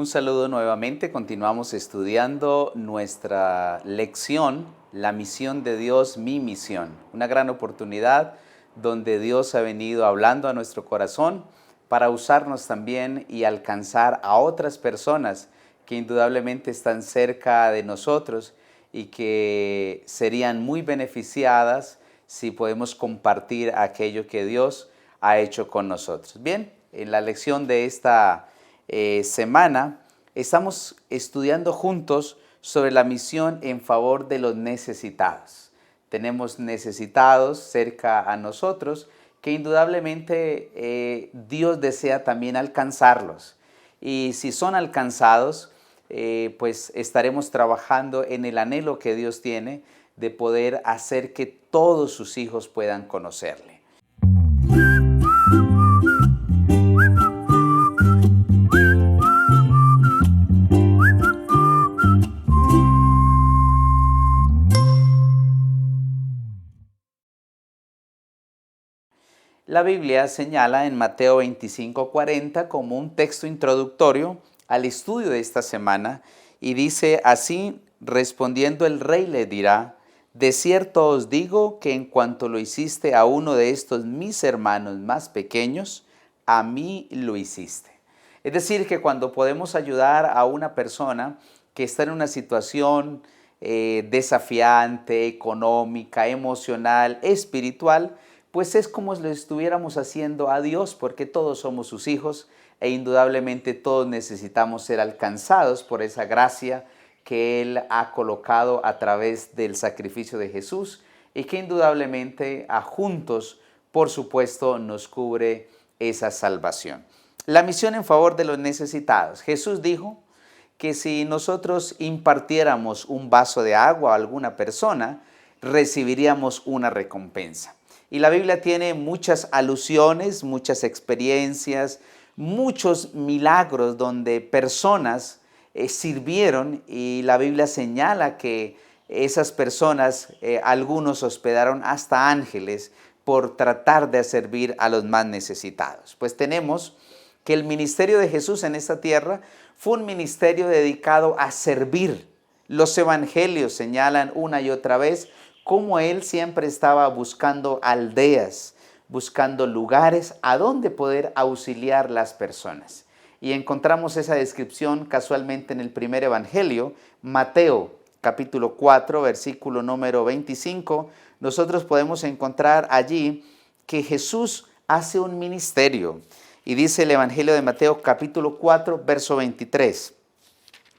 Un saludo nuevamente, continuamos estudiando nuestra lección, la misión de Dios, mi misión. Una gran oportunidad donde Dios ha venido hablando a nuestro corazón para usarnos también y alcanzar a otras personas que indudablemente están cerca de nosotros y que serían muy beneficiadas si podemos compartir aquello que Dios ha hecho con nosotros. Bien, en la lección de esta semana estamos estudiando juntos sobre la misión en favor de los necesitados. Tenemos necesitados cerca a nosotros que indudablemente Dios desea también alcanzarlos. Y si son alcanzados, pues estaremos trabajando en el anhelo que Dios tiene de poder hacer que todos sus hijos puedan conocerle. La Biblia señala en Mateo 25:40 como un texto introductorio al estudio de esta semana y dice así: respondiendo el rey le dirá, de cierto os digo que en cuanto lo hiciste a uno de estos mis hermanos más pequeños, a mí lo hiciste. Es decir, que cuando podemos ayudar a una persona que está en una situación desafiante, económica, emocional, espiritual, pues es como si lo estuviéramos haciendo a Dios, porque todos somos sus hijos e indudablemente todos necesitamos ser alcanzados por esa gracia que Él ha colocado a través del sacrificio de Jesús y que indudablemente a juntos, por supuesto, nos cubre esa salvación. La misión en favor de los necesitados. Jesús dijo que si nosotros impartiéramos un vaso de agua a alguna persona, recibiríamos una recompensa. Y la Biblia tiene muchas alusiones, muchas experiencias, muchos milagros donde personas sirvieron y la Biblia señala que esas personas, algunos hospedaron hasta ángeles por tratar de servir a los más necesitados. Pues tenemos que el ministerio de Jesús en esta tierra fue un ministerio dedicado a servir. Los evangelios señalan una y otra vez cómo Él siempre estaba buscando aldeas, buscando lugares a donde poder auxiliar las personas. Y encontramos esa descripción casualmente en el primer evangelio, Mateo capítulo 4, versículo número 25. Nosotros podemos encontrar allí que Jesús hace un ministerio. Y dice el evangelio de Mateo capítulo 4, verso 23,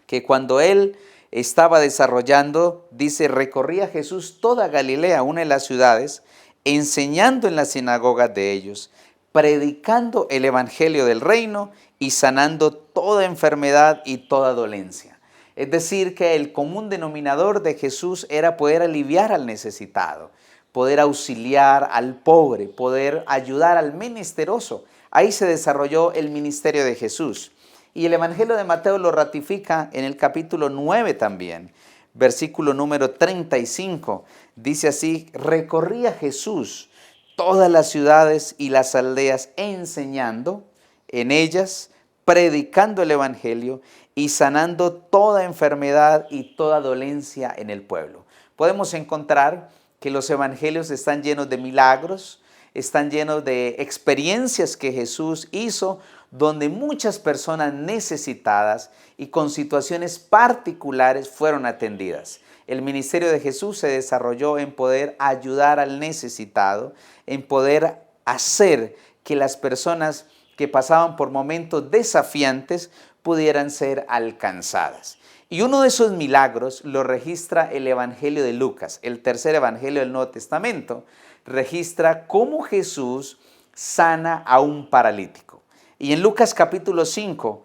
que cuando Él estaba desarrollando, dice, recorría Jesús toda Galilea, una de las ciudades, enseñando en las sinagogas de ellos, predicando el evangelio del reino y sanando toda enfermedad y toda dolencia. Es decir, que el común denominador de Jesús era poder aliviar al necesitado, poder auxiliar al pobre, poder ayudar al menesteroso. Ahí se desarrolló el ministerio de Jesús. Y el Evangelio de Mateo lo ratifica en el capítulo 9 también, versículo número 35. Dice así, recorría Jesús todas las ciudades y las aldeas enseñando en ellas, predicando el Evangelio y sanando toda enfermedad y toda dolencia en el pueblo. Podemos encontrar que los evangelios están llenos de milagros, están llenos de experiencias que Jesús hizo, donde muchas personas necesitadas y con situaciones particulares fueron atendidas. El ministerio de Jesús se desarrolló en poder ayudar al necesitado, en poder hacer que las personas que pasaban por momentos desafiantes pudieran ser alcanzadas. Y uno de esos milagros lo registra el Evangelio de Lucas, el tercer Evangelio del Nuevo Testamento, registra cómo Jesús sana a un paralítico. Y en Lucas capítulo 5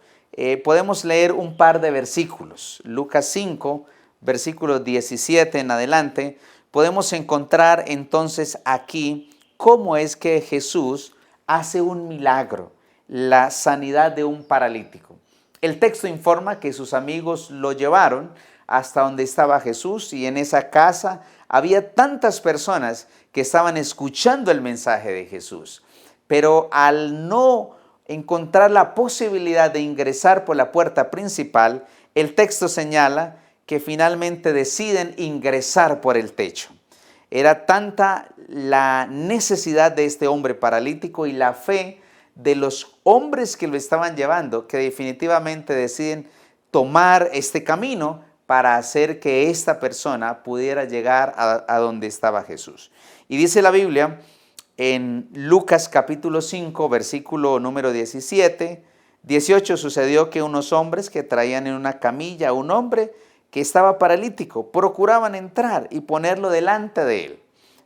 podemos leer un par de versículos. Lucas 5, versículos 17 en adelante, podemos encontrar entonces aquí cómo es que Jesús hace un milagro, la sanidad de un paralítico. El texto informa que sus amigos lo llevaron hasta donde estaba Jesús y en esa casa había tantas personas que estaban escuchando el mensaje de Jesús. Pero al no encontrar la posibilidad de ingresar por la puerta principal, el texto señala que finalmente deciden ingresar por el techo. Era tanta la necesidad de este hombre paralítico y la fe de los hombres que lo estaban llevando, que definitivamente deciden tomar este camino para hacer que esta persona pudiera llegar a donde estaba Jesús. Y dice la Biblia en Lucas capítulo 5, versículo número 17, 18, sucedió que unos hombres que traían en una camilla a un hombre que estaba paralítico, procuraban entrar y ponerlo delante de él,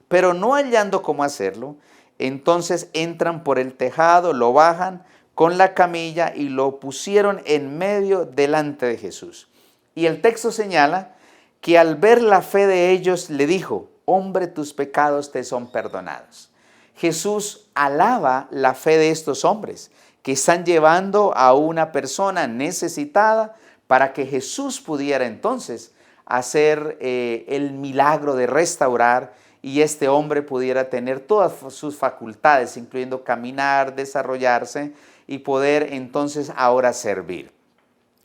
pero no hallando cómo hacerlo, entonces entran por el tejado, lo bajan con la camilla y lo pusieron en medio delante de Jesús. Y el texto señala que al ver la fe de ellos le dijo: hombre, tus pecados te son perdonados. Jesús alaba la fe de estos hombres que están llevando a una persona necesitada para que Jesús pudiera entonces hacer el milagro de restaurar y este hombre pudiera tener todas sus facultades, incluyendo caminar, desarrollarse y poder entonces ahora servir.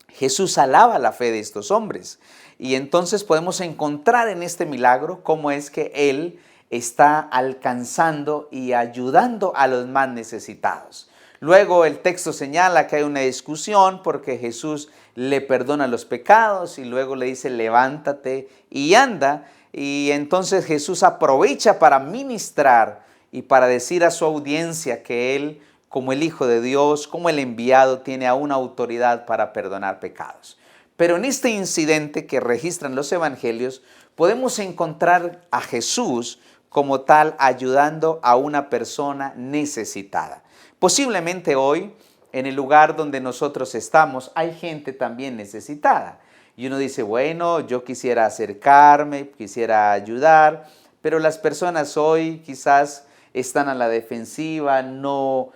Jesús alaba la fe de estos hombres y entonces podemos encontrar en este milagro cómo es que Él está alcanzando y ayudando a los más necesitados. Luego el texto señala que hay una discusión porque Jesús le perdona los pecados y luego le dice: levántate y anda. Y entonces Jesús aprovecha para ministrar y para decir a su audiencia que Él, como el Hijo de Dios, como el enviado, tiene aún una autoridad para perdonar pecados. Pero en este incidente que registran los evangelios, podemos encontrar a Jesús como tal ayudando a una persona necesitada. Posiblemente hoy, en el lugar donde nosotros estamos, hay gente también necesitada. Y uno dice: bueno, yo quisiera acercarme, quisiera ayudar, pero las personas hoy quizás están a la defensiva, no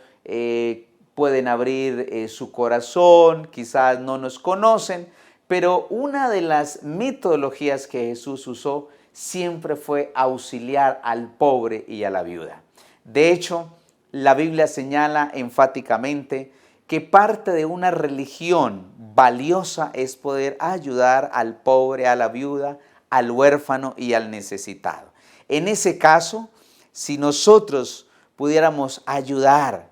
pueden abrir su corazón, quizás no nos conocen, pero una de las metodologías que Jesús usó siempre fue auxiliar al pobre y a la viuda. De hecho, la Biblia señala enfáticamente que parte de una religión valiosa es poder ayudar al pobre, a la viuda, al huérfano y al necesitado. En ese caso, si nosotros pudiéramos ayudar,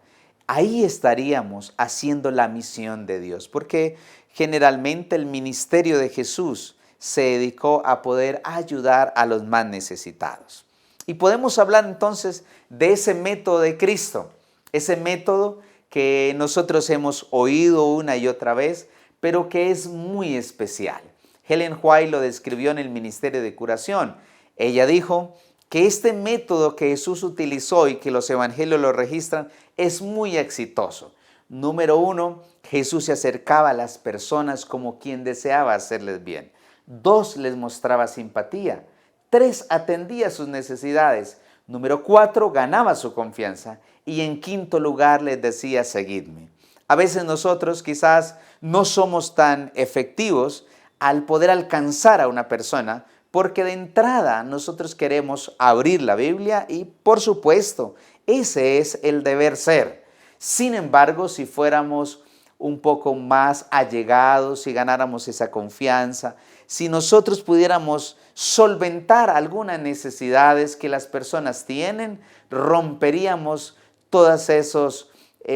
ahí estaríamos haciendo la misión de Dios, porque generalmente el ministerio de Jesús se dedicó a poder ayudar a los más necesitados. Y podemos hablar entonces de ese método de Cristo, ese método que nosotros hemos oído una y otra vez, pero que es muy especial. Ellen White lo describió en el Ministerio de Curación. Ella dijo que este método que Jesús utilizó y que los evangelios lo registran es muy exitoso. Número uno, Jesús se acercaba a las personas como quien deseaba hacerles bien. 2, les mostraba simpatía. 3, atendía sus necesidades. Número 4, ganaba su confianza. Y en quinto lugar, les decía: seguidme. A veces nosotros quizás no somos tan efectivos al poder alcanzar a una persona, porque de entrada nosotros queremos abrir la Biblia y, por supuesto, ese es el deber ser. Sin embargo, si fuéramos un poco más allegados, si ganáramos esa confianza, si nosotros pudiéramos solventar algunas necesidades que las personas tienen, romperíamos todos esos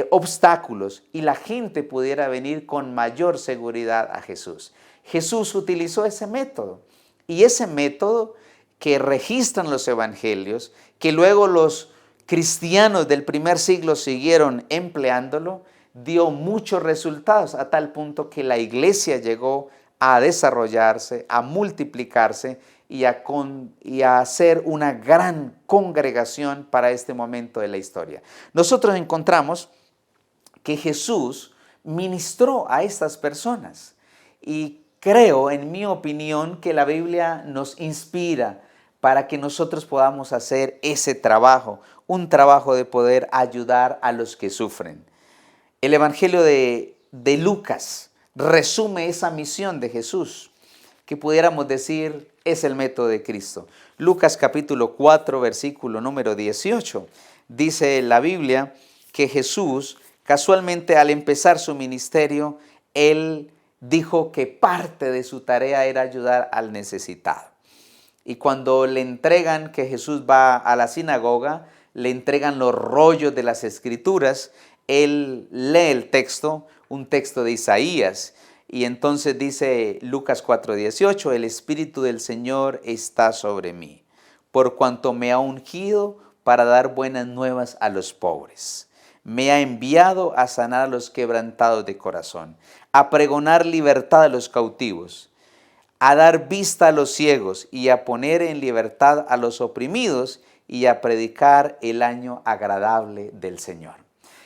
obstáculos y la gente pudiera venir con mayor seguridad a Jesús. Jesús utilizó ese método y ese método que registran los evangelios, que luego los cristianos del primer siglo siguieron empleándolo, dio muchos resultados a tal punto que la iglesia llegó a desarrollarse, a multiplicarse y a ser una gran congregación para este momento de la historia. Nosotros encontramos que Jesús ministró a estas personas y creo, en mi opinión, que la Biblia nos inspira para que nosotros podamos hacer ese trabajo, un trabajo de poder ayudar a los que sufren. El Evangelio de Lucas resume esa misión de Jesús, que pudiéramos decir es el método de Cristo. Lucas capítulo 4, versículo número 18, dice la Biblia que Jesús Casualmente, al empezar su ministerio, él dijo que parte de su tarea era ayudar al necesitado. Y cuando le entregan, que Jesús va a la sinagoga, le entregan los rollos de las Escrituras, él lee el texto, un texto de Isaías, y entonces dice Lucas 4:18, el Espíritu del Señor está sobre mí, por cuanto me ha ungido para dar buenas nuevas a los pobres. Me ha enviado a sanar a los quebrantados de corazón, a pregonar libertad a los cautivos, a dar vista a los ciegos y a poner en libertad a los oprimidos y a predicar el año agradable del Señor.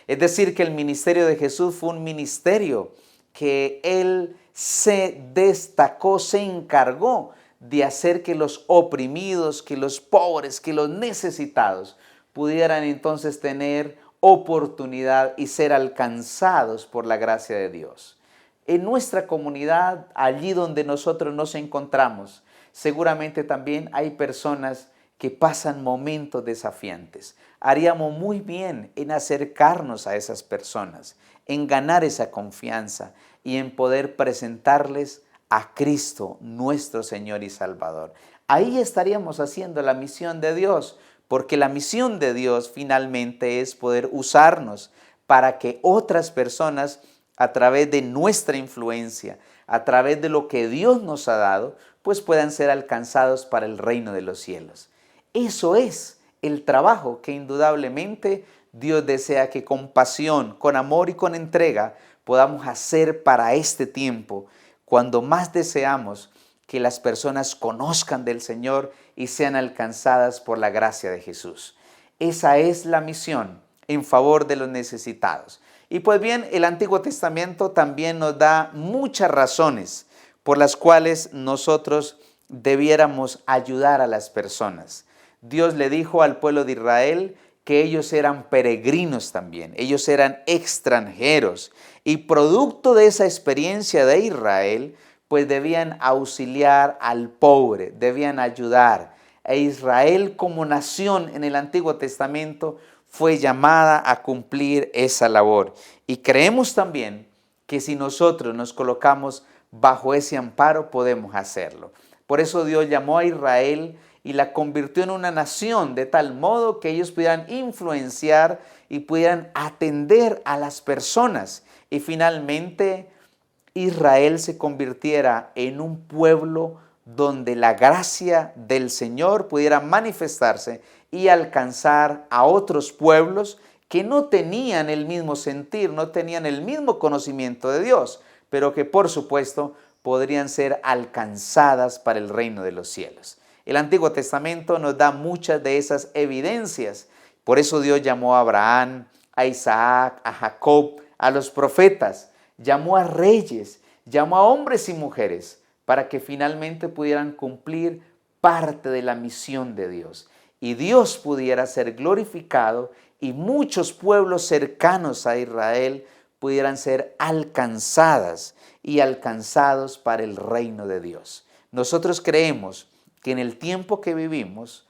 Es decir, que el ministerio de Jesús fue un ministerio que Él se destacó, se encargó de hacer que los oprimidos, que los pobres, que los necesitados pudieran entonces tener oportunidad y ser alcanzados por la gracia de Dios. En nuestra comunidad, allí donde nosotros nos encontramos, seguramente también hay personas que pasan momentos desafiantes. Haríamos muy bien en acercarnos a esas personas, en ganar esa confianza y en poder presentarles a Cristo, nuestro Señor y Salvador. Ahí estaríamos haciendo la misión de Dios, porque la misión de Dios finalmente es poder usarnos para que otras personas, a través de nuestra influencia, a través de lo que Dios nos ha dado, pues puedan ser alcanzados para el reino de los cielos. Eso es el trabajo que indudablemente Dios desea que con pasión, con amor y con entrega podamos hacer para este tiempo, cuando más deseamos que las personas conozcan del Señor y sean alcanzadas por la gracia de Jesús. Esa es la misión en favor de los necesitados. Y pues bien, el Antiguo Testamento también nos da muchas razones por las cuales nosotros debiéramos ayudar a las personas. Dios le dijo al pueblo de Israel que ellos eran peregrinos también, ellos eran extranjeros, y producto de esa experiencia de Israel, pues debían auxiliar al pobre, debían ayudar. E Israel como nación en el Antiguo Testamento fue llamada a cumplir esa labor. Y creemos también que si nosotros nos colocamos bajo ese amparo, podemos hacerlo. Por eso Dios llamó a Israel y la convirtió en una nación de tal modo que ellos pudieran influenciar y pudieran atender a las personas. Y finalmente Israel se convirtiera en un pueblo donde la gracia del Señor pudiera manifestarse y alcanzar a otros pueblos que no tenían el mismo sentir, no tenían el mismo conocimiento de Dios, pero que por supuesto podrían ser alcanzadas para el reino de los cielos. El Antiguo Testamento nos da muchas de esas evidencias. Por eso Dios llamó a Abraham, a Isaac, a Jacob, a los profetas, llamó a reyes, llamó a hombres y mujeres para que finalmente pudieran cumplir parte de la misión de Dios. Y Dios pudiera ser glorificado y muchos pueblos cercanos a Israel pudieran ser alcanzadas y alcanzados para el reino de Dios. Nosotros creemos que en el tiempo que vivimos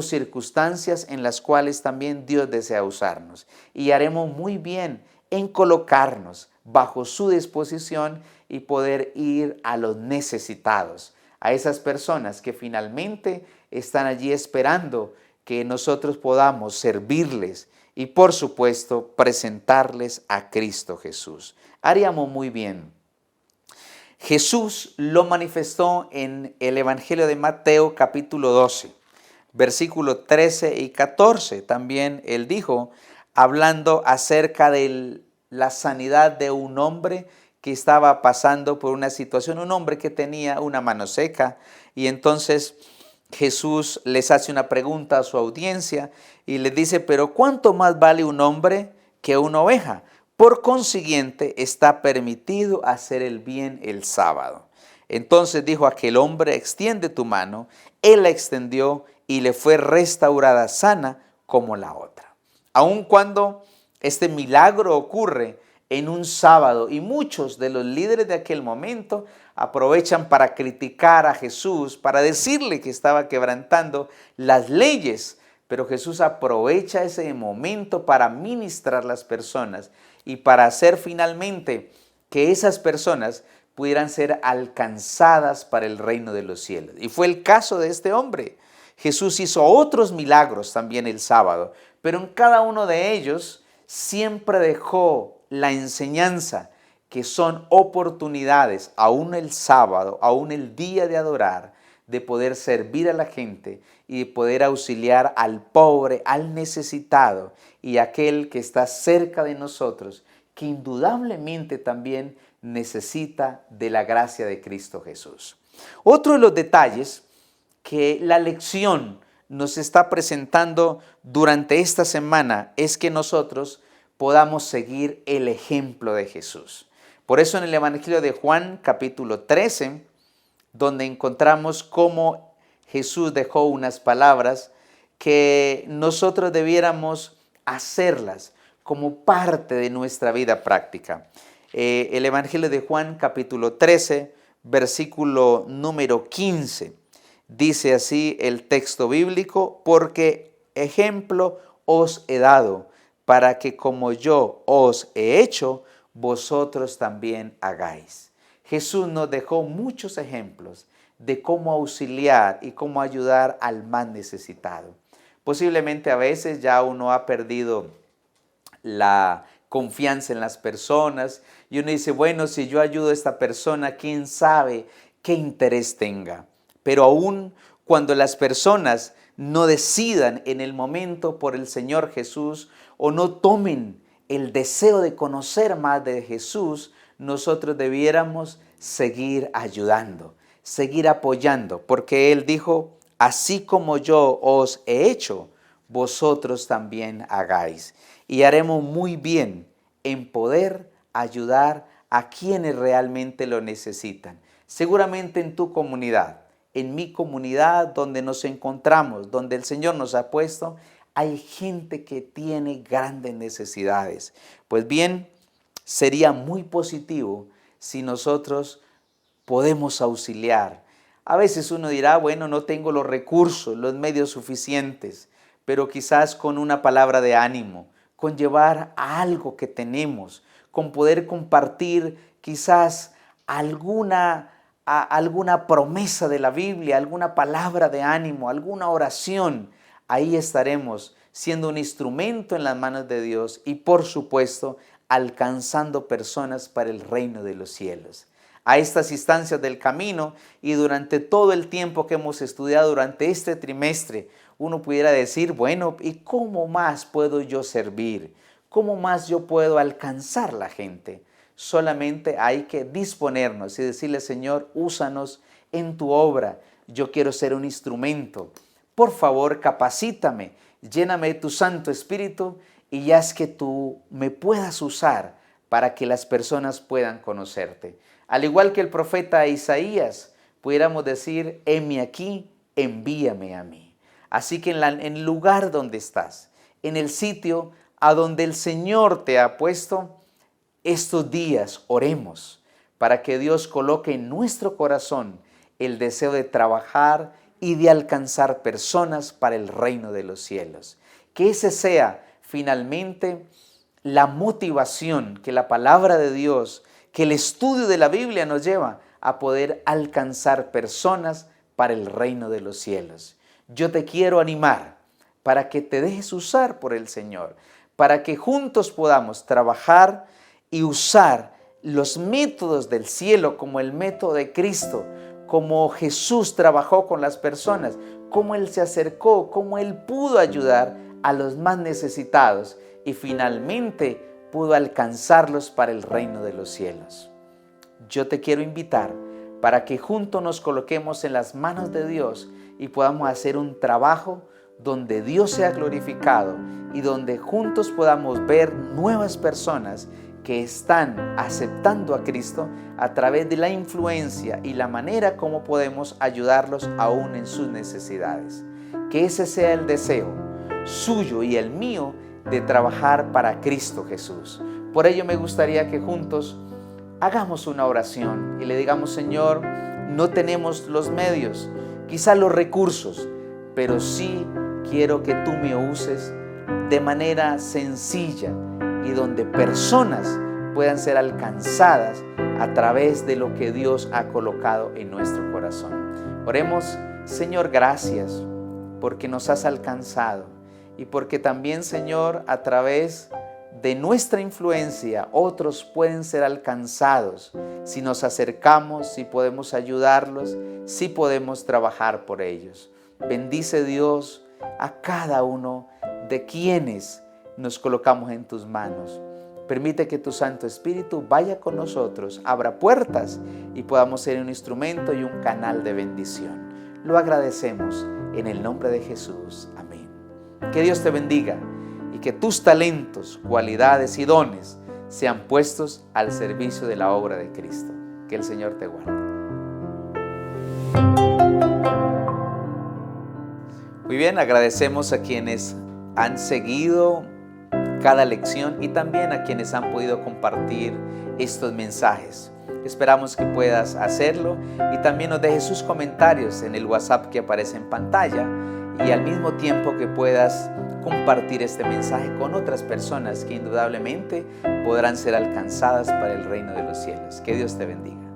circunstancias en las cuales también Dios desea usarnos, y haremos muy bien en colocarnos bajo su disposición y poder ir a los necesitados, a esas personas que finalmente están allí esperando que nosotros podamos servirles y por supuesto presentarles a Cristo Jesús. Haríamos muy bien. Jesús lo manifestó en el Evangelio de Mateo capítulo 12, versículos 13 y 14. También él dijo, hablando acerca de la sanidad de un hombre que estaba pasando por una situación, un hombre que tenía una mano seca, y entonces Jesús les hace una pregunta a su audiencia y les dice, pero ¿cuánto más vale un hombre que una oveja? Por consiguiente, está permitido hacer el bien el sábado. Entonces dijo aquel hombre, extiende tu mano. Él la extendió y le fue restaurada sana como la otra. Aun cuando este milagro ocurre en un sábado y muchos de los líderes de aquel momento aprovechan para criticar a Jesús, para decirle que estaba quebrantando las leyes, pero Jesús aprovecha ese momento para ministrar a las personas y para hacer finalmente que esas personas pudieran ser alcanzadas para el reino de los cielos. Y fue el caso de este hombre. Jesús hizo otros milagros también el sábado, pero en cada uno de ellos siempre dejó la enseñanza que son oportunidades, aún el sábado, aún el día de adorar, de poder servir a la gente y de poder auxiliar al pobre, al necesitado y aquel que está cerca de nosotros, que indudablemente también necesita de la gracia de Cristo Jesús. Otro de los detalles que la lección nos está presentando durante esta semana es que nosotros podamos seguir el ejemplo de Jesús. Por eso en el Evangelio de Juan, capítulo 13, donde encontramos cómo Jesús dejó unas palabras que nosotros debiéramos hacerlas como parte de nuestra vida práctica. El Evangelio de Juan, capítulo 13, versículo número 15. Dice así el texto bíblico: porque ejemplo os he dado, para que como yo os he hecho, vosotros también hagáis. Jesús nos dejó muchos ejemplos de cómo auxiliar y cómo ayudar al más necesitado. Posiblemente a veces ya uno ha perdido la confianza en las personas y uno dice, bueno, si yo ayudo a esta persona, quién sabe qué interés tenga. Pero aún cuando las personas no decidan en el momento por el Señor Jesús o no tomen el deseo de conocer más de Jesús, nosotros debiéramos seguir ayudando, seguir apoyando, porque Él dijo, así como yo os he hecho, vosotros también hagáis. Y haremos muy bien en poder ayudar a quienes realmente lo necesitan. Seguramente en tu comunidad, en mi comunidad donde nos encontramos, donde el Señor nos ha puesto, hay gente que tiene grandes necesidades. Pues bien, sería muy positivo si nosotros podemos auxiliar. A veces uno dirá, bueno, no tengo los recursos, los medios suficientes, pero quizás con una palabra de ánimo, con llevar algo que tenemos, con poder compartir quizás alguna promesa de la Biblia, alguna palabra de ánimo, alguna oración, ahí estaremos siendo un instrumento en las manos de Dios y por supuesto alcanzando personas para el reino de los cielos. A estas instancias del camino y durante todo el tiempo que hemos estudiado durante este trimestre, uno pudiera decir, bueno, ¿y cómo más puedo yo servir? ¿Cómo más yo puedo alcanzar la gente? Solamente hay que disponernos y decirle, Señor, úsanos en tu obra. Yo quiero ser un instrumento. Por favor, capacítame, lléname de tu Santo Espíritu y haz que tú me puedas usar para que las personas puedan conocerte. Al igual que el profeta Isaías, pudiéramos decir, heme aquí, envíame a mí. Así que en el lugar donde estás, en el sitio a donde el Señor te ha puesto, estos días oremos para que Dios coloque en nuestro corazón el deseo de trabajar y de alcanzar personas para el reino de los cielos. Que ese sea finalmente la motivación que la palabra de Dios, que el estudio de la Biblia nos lleva a poder alcanzar personas para el reino de los cielos. Yo te quiero animar para que te dejes usar por el Señor, para que juntos podamos trabajar y usar los métodos del cielo como el método de Cristo, como Jesús trabajó con las personas, cómo Él se acercó, cómo Él pudo ayudar a los más necesitados y finalmente pudo alcanzarlos para el reino de los cielos. Yo te quiero invitar para que juntos nos coloquemos en las manos de Dios y podamos hacer un trabajo donde Dios sea glorificado y donde juntos podamos ver nuevas personas que están aceptando a Cristo a través de la influencia y la manera como podemos ayudarlos aún en sus necesidades. Que ese sea el deseo suyo y el mío de trabajar para Cristo Jesús. Por ello me gustaría que juntos hagamos una oración y le digamos, Señor, no tenemos los medios, quizá los recursos, pero sí quiero que tú me uses de manera sencilla y donde personas puedan ser alcanzadas a través de lo que Dios ha colocado en nuestro corazón. Oremos, Señor, gracias porque nos has alcanzado y porque también, Señor, a través de nuestra influencia otros pueden ser alcanzados si nos acercamos, si podemos ayudarlos, si podemos trabajar por ellos. Bendice, Dios, a cada uno de quienes nos colocamos en tus manos. Permite que tu Santo Espíritu vaya con nosotros, abra puertas y podamos ser un instrumento y un canal de bendición. Lo agradecemos en el nombre de Jesús. Amén. Que Dios te bendiga y que tus talentos, cualidades y dones sean puestos al servicio de la obra de Cristo. Que el Señor te guarde. Muy bien, agradecemos a quienes han seguido cada lección y también a quienes han podido compartir estos mensajes. Esperamos que puedas hacerlo y también nos dejes sus comentarios en el WhatsApp que aparece en pantalla y al mismo tiempo que puedas compartir este mensaje con otras personas que indudablemente podrán ser alcanzadas para el reino de los cielos. Que Dios te bendiga.